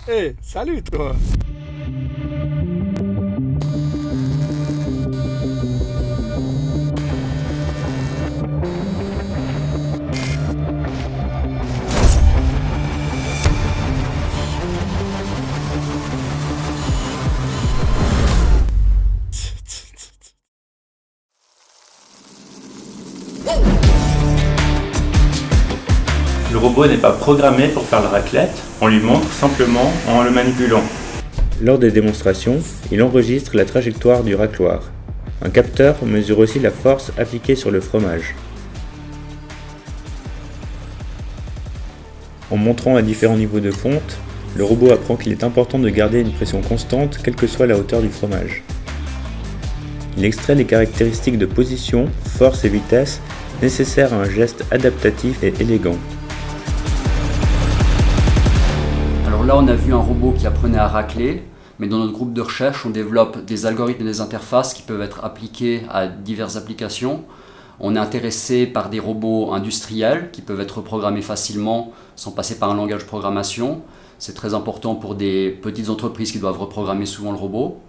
Hé, salut toi! Le robot n'est pas programmé pour faire la raclette, on lui montre simplement en le manipulant. Lors des démonstrations, il enregistre la trajectoire du racloir. Un capteur mesure aussi la force appliquée sur le fromage. En montrant à différents niveaux de fonte, le robot apprend qu'il est important de garder une pression constante quelle que soit la hauteur du fromage. Il extrait les caractéristiques de position, force et vitesse nécessaires à un geste adaptatif et élégant. Alors là, on a vu un robot qui apprenait à racler, mais dans notre groupe de recherche, on développe des algorithmes et des interfaces qui peuvent être appliqués à diverses applications. On est intéressé par des robots industriels qui peuvent être programmés facilement sans passer par un langage de programmation. C'est très important pour des petites entreprises qui doivent reprogrammer souvent le robot.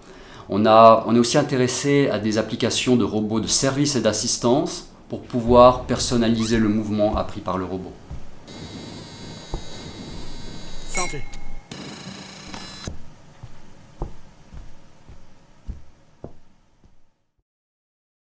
On est aussi intéressé à des applications de robots de service et d'assistance pour pouvoir personnaliser le mouvement appris par le robot. Santé.